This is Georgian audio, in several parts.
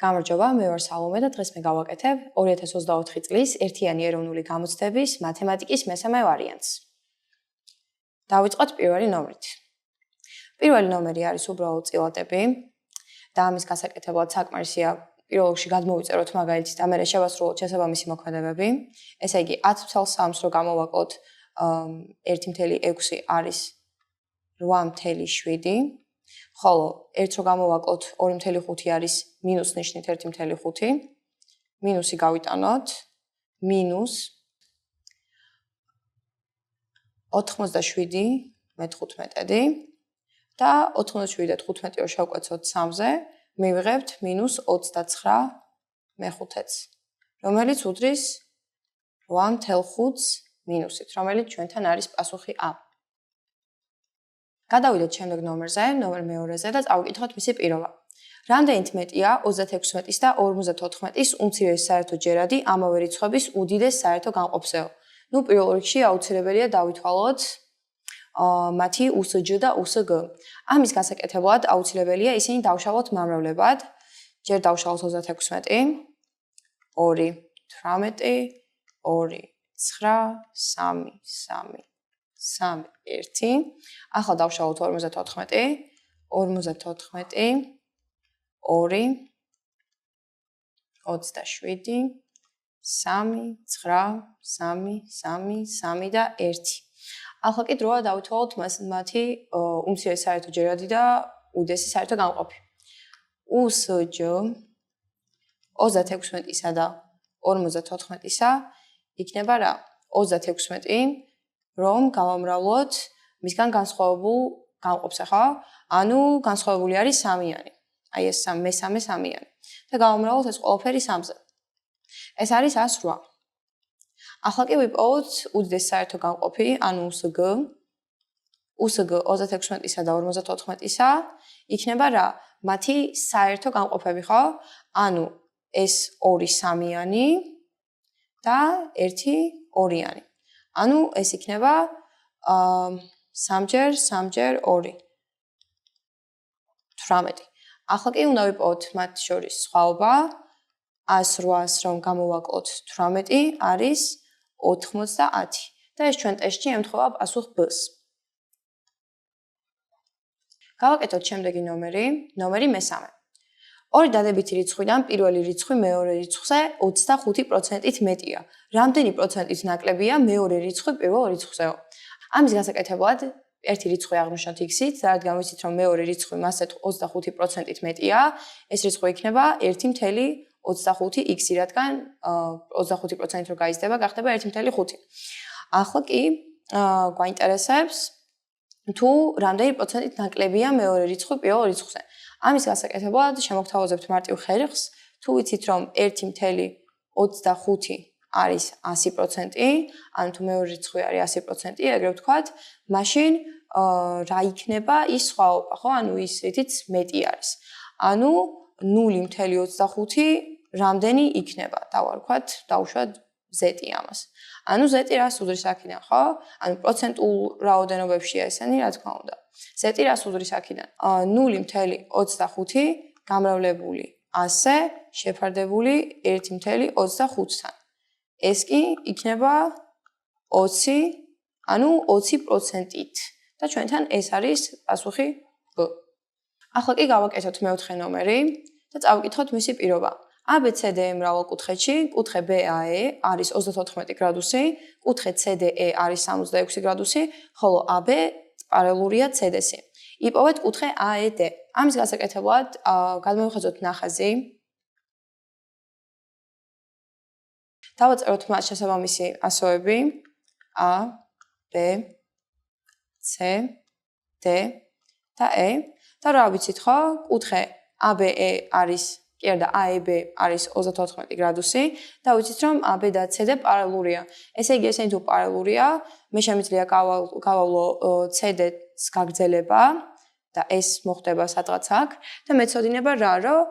გამარჯობა, მე ვარ სალომე და დღეს მე გავაკეთებ 2024 წლის ერთიანი ეროვნული გამოცდების მათემატიკის მესამე ვარიანტს. დავიწყოთ პირველი ნომრით. პირველი ნომერი არის უბრალოდ წილადები და ამის გასაკეთებლად საკმარისია პირველ რიგში გადმოვიწეროთ მაგალითად და მერე შევასრულოთ შესაბამისი მოქმედებები. ესე იგი 10/3-ს რო გამოვაკლოთ 1.6 არის 8.7. ხოლო 1 რო გამოვაკლოთ 2.5 არის მინუს ნიშნით 1.5. მინუსი გავიტანოთ მინუს 87/15 და 87 და 15 რო შევკვეცოთ 3-ზე, მივიღებთ მინუს 29/5, რომელიც უდრის 8.5 მინუსით, რომელიც ჩვენთან არის პასუხი A. გადავიდეთ შემდეგ ნომერზე, ნომერ მეორეზე და წავიკითხოთ მისი პირობა. რამდენით მეტია 36 და 54-ის უმცირესი საერთო ჯერადი ამავე რიცხვების უდიდეს საერთო განყოფისეო. პირველ რიგში აუცილებელია დავითვალოთ მათი USG და USG. ამის გასაკეთებლად აუცილებელია ისინი დავშალოთ მომრავლებად. ჯერ დავშალოთ 36, 2, 18, 2, 9, 3, 3, 3, 1. ახლა დავშალოთ 54, 54, 2, 27, 3, 9, 3, 3, 3 და 1. ახლა კი დროა დავითვალოთ მათი უმცირესი საერთო ჯერადი და უდიდესი საერთო განყოფი. USG 36-ისა და 54-ისა იქნება რა? 36 რომ გავამრავლოთ მისგან განსხვავებულ განყოფს, ხო? ანუ განსხვავებული არის 3-იანი. აი ეს მესამე 3-იანი. და გავამრავლოთ ეს ყველაფერი 3-ზე. ეს არის 108. ახლა კი ვიპოვოთ უდიდეს საერთო განყოფი, ანუ USG. USG 36-ისა და 54-ისა იქნება რა? მათი საერთო განყოფები, ხო? ანუ ეს 2 3-იანი და 1 2-იანი. ანუ ეს იქნება 3-ჯერ 3-ჯერ 2. 18. ახლა კი უნდა ვიპოვოთ მათ შორის სხვაობა. 108-ს რომ გამოვაკლოთ 18 არის 90 და ეს ჩვენ ტესტში ემთხვევა პასუხ B-ს. გავაკეთოთ შემდეგი ნომერი, ნომერი მესამე. ორი დადებითი რიცხვიდან პირველი რიცხვი მეორე რიცხვზე 25%-ით მეტია. რამდენი პროცენტით ნაკლებია მეორე რიცხვი პირველ რიცხვზეო? ამის გასაკეთებლად ერთი რიცხვი აღვნიშნოთ x-ით, რადგან ვიცით რომ მეორე რიცხვი მასზე 25%-ით მეტია, ეს რიცხვი იქნება 1.25x, რადგან 25% რო გაიზრდება, გახდება 1.5. ახლა კი გვაინტერესებს თუ რამდენი პროცენტით ნაკლებია მეორე რიცხვი პირველ რიცხვზე. ამის გასაკეთებლად შემოგთავაზებთ მარტივ ხერხს, თუ ვიცით რომ 1.25 არის 100%, ანუ თუ მეორე რიცხვი არის 100%, ეგრე ვთქვათ, მაშინ რა იქნება ის სხვაობა, ხო? ანუ ის რითიც მეტი არის. ანუ 0.25 რამდენი იქნება? დავარქვათ, დავუშვათ z ამას. ანუ z რას უდრის აქედან, ხო? ანუ პროცენტულ რაოდენობებშია ესენი, რა თქმა უნდა. z რას უდრის აქედან? 0.25 გამრავლებული 100-ზე შეფარდებული 1.25-თან. ეს კი იქნება 20, ანუ 20%-ით. და ჩვენთან ეს არის პასუხი B. ახლა კი გავაკეთოთ მეოთხე ნომერი და წავიკითხოთ მისი პირობა. ABCD მრავალკუთხედში, კუთხე BAE არის 34 გრადუსი, კუთხე CDE არის 66 გრადუსი, ხოლო AB პარალელურია CD-ს. იპოვეთ კუთხე AED. ამის გასაკეთებლად გადმოვიხაზოთ ნახაზი. დავაწეროთ მათ შესაბამისი ასოები A, B, C, D და E და რა ვიცით ხო? კუთხე ABE არის კი არა და AEB არის 34 გრადუსი და ვიცით რომ AB და CD პარალელურია. ესე იგი ესენი თუ პარალელურია, მე შემიძლია გავავლო CD-ს გაგრძელება და ეს მოხდება სადღაც აქ და მეცოდინება რა, რომ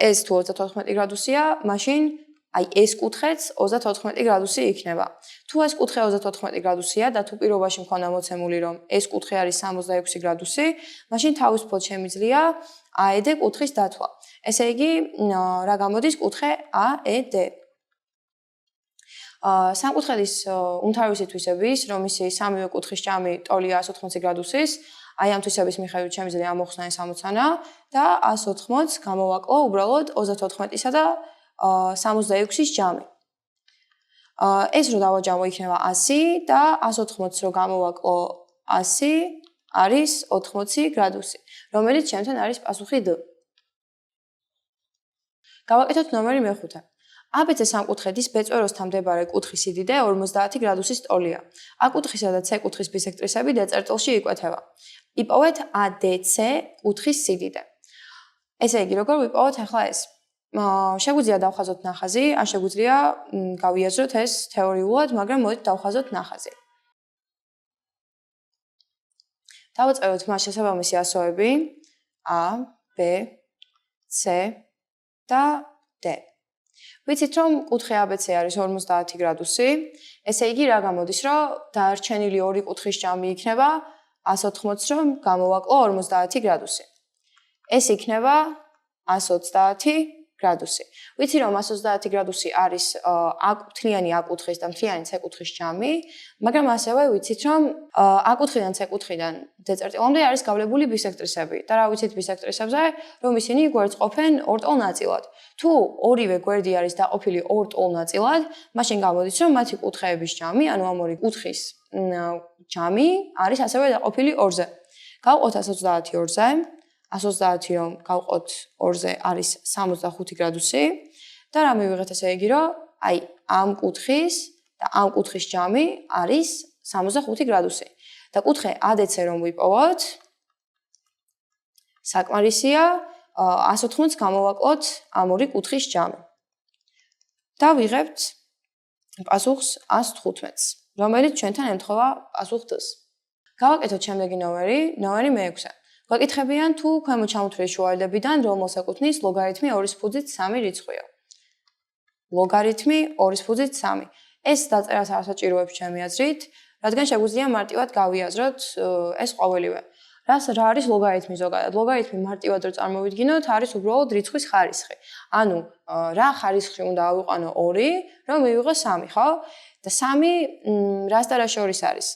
ეს თუ 34 გრადუსია, მაშინ აი ეს კუთხეც 34 გრადუსი იქნება. თუ ეს კუთხე 34 გრადუსია და თუ პირობაში მქონდა მოცემული რომ ეს კუთხე არის 66 გრადუსი, მაშინ თავისუფლად შემიძლია AED კუთხის დათვა. ესე იგი, რა გამოდის კუთხე AED. სამკუთხედის უმთავრესი თვისების, რომ ისი სამივე კუთხის ჭამი ტოლია 180 გრადუსის, აი ამ თვისების მიხედვით შემიძლია ამოხსნა ეს ამოცანა და 180 გამოვაკლო უბრალოდ 34-ისა და 66-ის ჭამი. ეს რო დავაჯამო იქნება 100 და 180 რო გამოვაკლო 100 არის 80 გრადუსი, რომელიც ჩემთან არის პასუხი D. გავაკეთოთ ნომერი მე-5. ABC სამკუთხედის B წვეროსთან მდებარე კუთხის სიდიდე 50 გრადუსის ტოლია. A კუთხისა და C კუთხის ბისექტრისები D წერტილში იკვეთება. იპოვეთ ADC კუთხის სიდიდე. ესე იგი, როგორ ვიპოვოთ ახლა ეს? შეგვიძლია დავხაზოთ ნახაზი, ან შეგვიძლია გავიაზროთ ეს თეორიულად, მაგრამ მოდით დავხაზოთ ნახაზი. დავაწეროთ მას შესაბამისი ასოები A, B, C და D. ვიცით, რომ კუთხე ABC არის 50 გრადუსი, ესე იგი, რა გამოდის, რომ დარჩენილი ორი კუთხის ჭამი იქნება 180, რომ გამოვაკლო 50 გრადუსი. ეს იქნება 130 გრადუსი. ვიცი, რომ 130 გრადუსი არის მთლიანი A კუთხის და მთლიანი C კუთხის ჭამი, მაგრამ ასევე ვიცით, რომ A კუთხიდან C კუთხიდან D წერტილამდე არის გავლებული ბისექტრისები. და რა ვიცით ბისექტრისებზე, რომ ისინი გვერდს ყოფენ ორტოლ ნაწილად. თუ ორივე გვერდი არის დაყოფილი ორტოლ ნაწილად, მაშინ გამოდის, რომ მათი კუთხეების ჭამი, ანუ ამ ორი კუთხის ჭამი არის ასევე დაყოფილი ორზე. გავყოთ 130 ორზე. 130 რომ გავყოთ 2-ზე არის 65 გრადუსი და რა მივიღეთ ესე იგი, რომ აი ამ კუთხის და ამ კუთხის ჭამი არის 65 გრადუსი. და კუთხე ADC რომ ვიპოვოთ, საკმარისია 180 გამოვაკლოთ ამ ორი კუთხის ჭამი. და ვიღებთ პასუხს 115-ს, რომელიც ჩვენთან ემთხვევა პასუხ D-ს. გავაკეთოთ შემდეგი ნომერი, ნომერი მე-6. გვაკითხებიან თუ ქვემოთ ჩამოთვლილი შუაველებიდან რომელს ეკუთვნის ლოგარითმი 2/3 რიცხვია. ლოგარითმი 2/3. ეს დაწერას არ საჭიროებს ჩემი აზრით, რადგან შეგვიძლია მარტივად გავიაზროთ ეს ყოველივე. რა არის ლოგარითმი ზოგადად? ლოგარითმი მარტივად რო წარმოვიდგინოთ, არის უბრალოდ რიცხვის ხარისხი. ანუ რა ხარისხი უნდა ავიყვანო 2, რომ მივიღო 3, ხო? და 3 რას და რა შორის არის?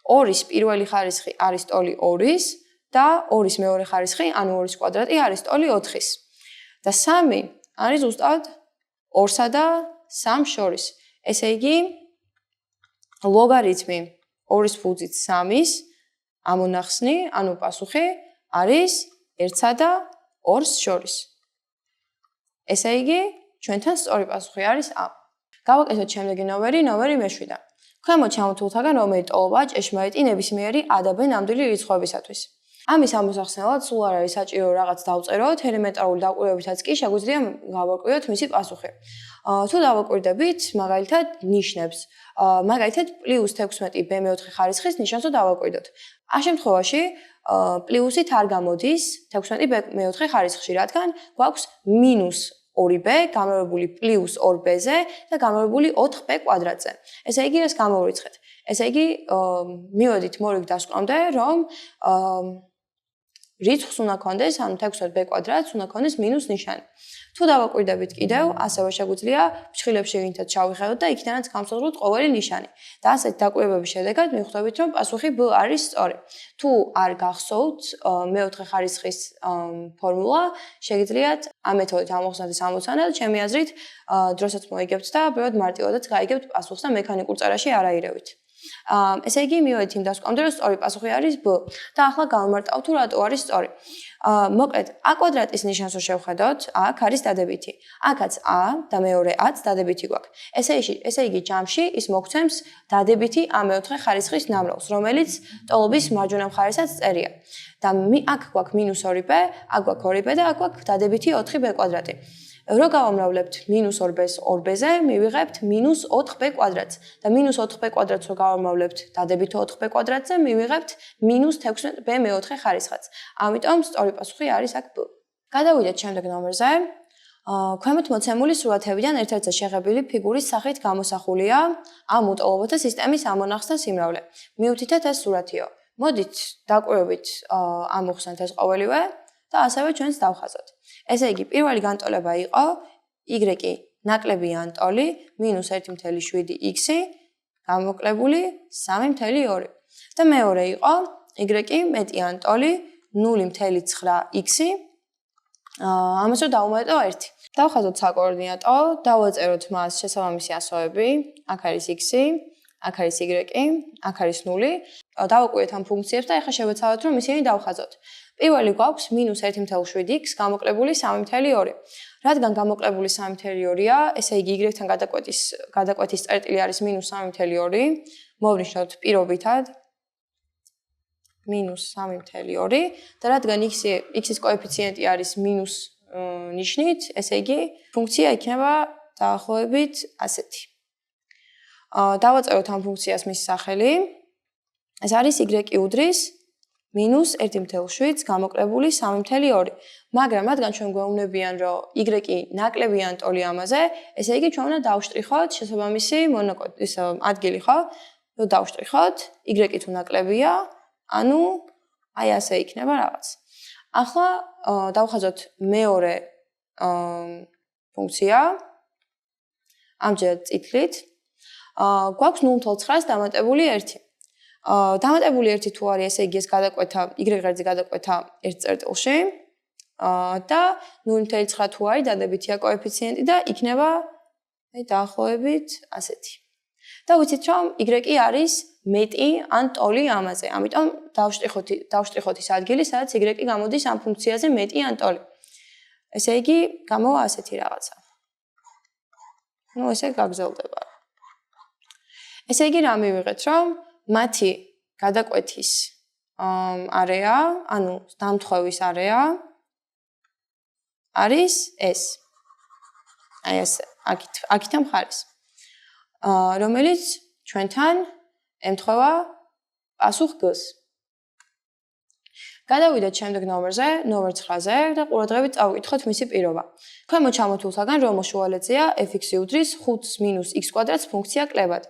2-ის პირველი ხარისხი არის ტოლი 2-ის და 2-ის მეორე ხარისხი, ანუ 2-ის კვადრატი არის ტოლი 4-ის. და 3 არის ზუსტად 2-სა და 3 შორის. ესე იგი, ლოგარითმი 2/3-ის ამონახსნი, ანუ პასუხი არის 1-სა და 2-ს შორის. ესე იგი, ჩვენთან სწორი პასუხი არის A. გავაკეთოთ შემდეგი ნომერი, ნომერი მე-7. ქვემოთ ჩამოთვლილთაგან რომელი ტოლობაა ჭეშმარიტი ნებისმიერი A და B ნამდვილი რიცხვებისათვის? ამის ამოსახსნელად სულ არ არის საჭირო რაღაც დავწეროთ, ელემენტარული დაკვირვებითაც კი შეგვიძლია გავაკვირდოთ მისი პასუხი. თუ დავაკვირდებით, მაგალითად ნიშნებს, მაგალითად +16 B მეოთხე ხარისხის ნიშანს დავაკვირდოთ. ამ შემთხვევაში პლუსით არ გამოდის 16 B მეოთხე ხარისხში, რადგან გვაქვს -2B გამოვებული +2B-ზე და გამოვებული 4B კვადრატზე. ესე იგი, ეს გამოვირიცხეთ. ესე იგი, მივედით მორიგ დასკვნამდე, რომ რიცხვს უნდა კონდეს, ანუ 16B კვადრატს უნდა კონდეს მინუს ნიშანი. თუ დავაკვირდებით კიდევ, ასევე შეგვიძლია ფრჩხილებში შევინთოთ შევხედოთ და იქიდანაც გამოსაძლოთ ყოველი ნიშანი. და ასეთ დაკვირვებების შედეგად მივხვდებით, რომ პასუხი B არის სწორი. თუ არ გახსოვთ მეოთხე ხარისხის ფორმულა, შეგიძლიათ ამ მეთოდით ამოხსნათ ეს ამოცანა და ჩემი აზრით დროსაც მოიგებთ და ბევრად მარტივადაც გაიგებთ პასუხს და მექანიკურ წერაში არ აირევით. ესე იგი, მივედით იმ დასკვნამდე, რომ სწორი პასუხი არის B. და ახლა გავმარტავთ თუ რატო არის სწორი. მოკლედ, A კვადრატის ნიშანს რო შევხედოთ, აქ არის დადებითი. აქაც A და მეორე A-ც დადებითი გვაქვს. ესე იგი, ჯამში ის მოგცემს დადებითი A მეოთხე ხარისხის ნამრავლს, რომელიც ტოლობის მარჯვენა მხარესაც წერია. და აქ გვაქვს -2B, აქ გვაქვს 2B და აქ გვაქვს დადებითი 4B კვადრატი. რო გავამრავლებთ -2B-ს 2B-ზე, მივიღებთ -4B კვადრატს და -4B კვადრატს რო გავამრავლებთ დადებითი 4B კვადრატზე, მივიღებთ -16B მეოთხე ხარისხაც. ამიტომ სწორი პასუხი არის აქ B. გადავიდეთ შემდეგ ნომერზე. ქვემოთ მოცემული სურათებიდან ერთ-ერთზე შეღებილი ფიგურის სახით გამოსახულია ამ უტოლობათა სისტემის ამონახსნა სიმრავლე. მიუთითეთ ეს სურათიო. მოდით დაკვირვებით ამოვხსნათ ეს ყოველივე. და ასევე ჩვენს დავხაზოთ. ესე იგი, პირველი განტოლება იყო y ნაკლები ან ტოლი მინუს 1.7x გამოკლებული 3.2 და მეორე იყო y მეტი ან ტოლი 0.9x ამას რომ დავუმატო 1. დავხაზოთ საკოორდინატო, დავაწეროთ მას შესაბამისი ასოები, აქ არის x, აქ არის y, აქ არის 0. დავაკვირდეთ ამ ფუნქციებს და ახლა შევეცადოთ რომ ისინი დავხაზოთ. პირველი გვაქვს -1.7x გამოკლებული 3.2. რადგან გამოკლებული 3.2-ია, ესე იგი y-თან გადაკვეთის წერტილი არის -3.2. მოვნიშნოთ პირობითად -3.2 და რადგან x-ის კოეფიციენტი არის მინუს ნიშნით, ესე იგი ფუნქცია იქნება დაახლოებით ასეთი. დავაწეროთ ამ ფუნქციას მის სახელი. ეს არის y უდრის -1.7 გამოკლებული 3.2. მაგრამ რადგან ჩვენ გვეუბნებიან, რომ y ნაკლები ან ტოლი ამაზე, ესე იგი ჩვენ უნდა დავშტრიხოთ შესაბამისი ადგილი, ხო? რომ დავშტრიხოთ, y თუ ნაკლებია, ანუ აი ასე იქნება რაღაც. ახლა დავხაზოთ მეორე ფუნქცია. ამჯერად წითლით. გვაქვს 0.9-ს დამატებული 1. დამატებული 1 თუ არის, ესე იგი ეს გადაკვეთა y ღერძი გადაკვეთა ერთ წერტილში. და 0.9 თუ არის დადებითია კოეფიციენტი და იქნება აი დაახლოებით ასეთი. და ვიცით რომ y არის მეტი ან ტოლი ამაზე. ამიტომ დავშტრიხოთ ის ადგილი, სადაც y გამოდის ამ ფუნქციაზე მეტი ან ტოლი. ესე იგი გამოვა ასეთი რაღაცა. ნუ ესე გაგრძელდება. ესე იგი რა მივიღეთ რომ მათი გადაკვეთის არეა, ანუ დამთხოვის არეა არის ეს. აი ესე, აქითამ ხარის. რომელიც ჩვენთან ემთხვევა პასუხ G-ს. გადავიდეთ შემდეგ ნომერზე, ნომერ 9-ზე და ყურადღებით წავიკითხოთ მისი პირობა. ქვემოთ ჩამოთვლისაგან რომელ შუალედზეა f(x) უდრის 5 - x² ფუნქცია კლებად.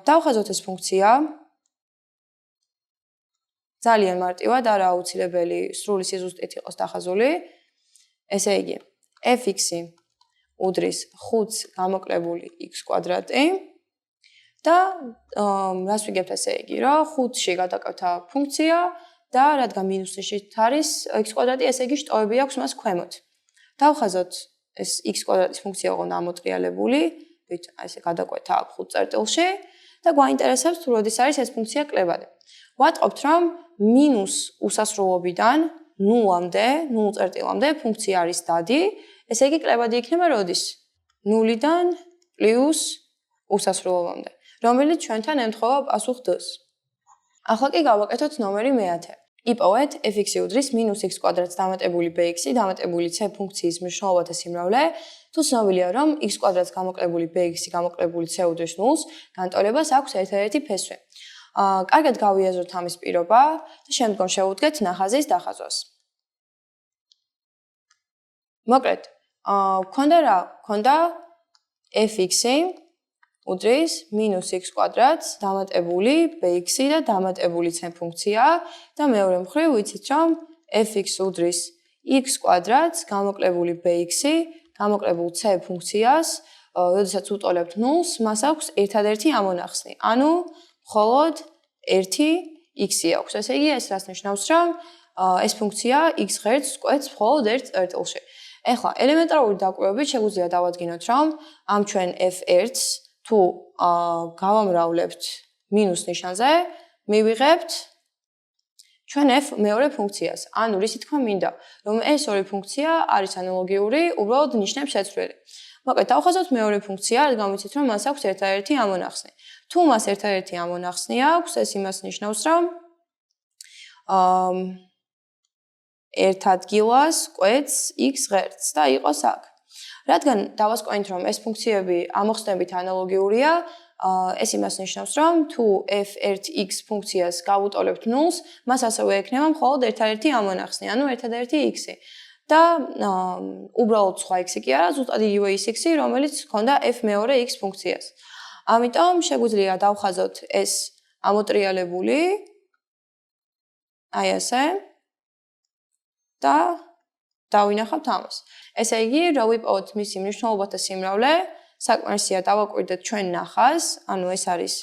დავხაზოთ ეს ფუნქცია. ძალიან მარტივად, არა აუცილებელი სრული სიზუსტით იყოს დახაზული. ესე იგი, f(x) უდრის 5 გამოკლებული x² და რას ვიგებთ ესე იგი, რომ 5-ში გადაკვეთა ფუნქცია და რადგან მინუსში არის x², ესე იგი შტოები აქვს მას ქვემოთ. დავხაზოთ ეს x² ფუნქცია ოღონდ ამოტრიალებული, ვით აი ესე გადაკვეთა 5 წერტილში და გვაინტერესებს თუ როდის არის ეს ფუნქცია კლებადი. ვატყობთ რომ მინუს უსასრულობიდან 0-მდე, 0 წერტილამდე ფუნქცია არის დადი, ესე იგი კლებადი იქნება როდის? 0-დან პლუს უსასრულობამდე, რომელიც ჩვენთან ემთხვევა პასუხ D-ს. ახლა კი გავაკეთოთ ნომერი მე-10. იპოვეთ f(x) უდრის -x² დამატებული bx დამატებული c ფუნქციის მნიშვნელობათა სიმრავლე, თუ ცნობილია რომ x² გამოკლებული bx გამოკლებული c უდრის 0-ს, განტოლებას აქვს ერთადერთი ფესვი. კარგად გავიაზროთ ამის პირობა და შემდგომ შევუდგეთ ნახაზის დახაზვას. მოკლედ, გქონდა რა? გქონდა f(x) უდრის -x² დამატებული bx და დამატებული c ფუნქცია და მეორე მხრივ ვიცით რომ f(x) უდრის x² გამოკლებული bx გამოკლებულ c ფუნქციას, როდესაც უტოლებთ 0-ს, მას აქვს ერთადერთი ამონახსნი. ანუ მხოლოდ 1x აქვს. ესე იგი ეს რას ნიშნავს, რომ ეს ფუნქცია x ღერძს კვეთს მხოლოდ ერთ წერტილში. ეხლა ელემენტარული დაკვირვებით შეგვიძლია დავადგინოთ, რომ ამ ჩვენ f1-ს თუ გავამრავლებთ მინუს ნიშანზე, მივიღებთ ჩვენ f მეორე ფუნქციას. ანუ რისი თქმა მინდა, რომ ეს ორი ფუნქცია არის ანალოგიური, უბრალოდ ნიშნებს შეცვლილი. მოკლედ, დავხაზოთ მეორე ფუნქცია, რადგან ვიცით, რომ მას აქვს ერთადერთი ამონახსნი. თუ მას ერთადერთი ამონახსნი აქვს, ეს იმას ნიშნავს, რომ ერთ ადგილას კვეთს x ღერძს და იყოს აქ. რადგან დავასკვენით, რომ ეს ფუნქციები ამოხსნებით ანალოგიურია, ეს იმას ნიშნავს, რომ თუ f1x ფუნქციას გავუტოლებთ 0-ს, მას ასევე ექნება მხოლოდ ერთადერთი ამონახსნი, ანუ ერთადერთი x-ი. და უბრალოდ სხვა x-ი კი არა, ზუსტად იგივე ის x-ი, რომელიც ჰქონდა f მეორე x ფუნქციას. ამიტომ შეგვიძლია დავხაზოთ ეს ამოტრიალებული აი ასე და დავინახავთ ამას. ესე იგი, რა ვიპოვოთ მისი მნიშვნელობათა სიმრავლე, საკმარისია დავაკვირდეთ ჩვენ ნახაზს, ანუ ეს არის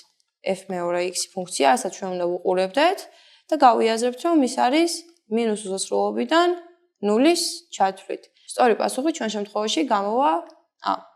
f2x ფუნქცია, რასაც ჩვენ უნდა ვუყურებდეთ და გავიაზრებთ, რომ ის არის მინუს უსასრულობიდან 0-ის ჩათვლით. სწორი პასუხი ჩვენ შემთხვევაში გამოვა A.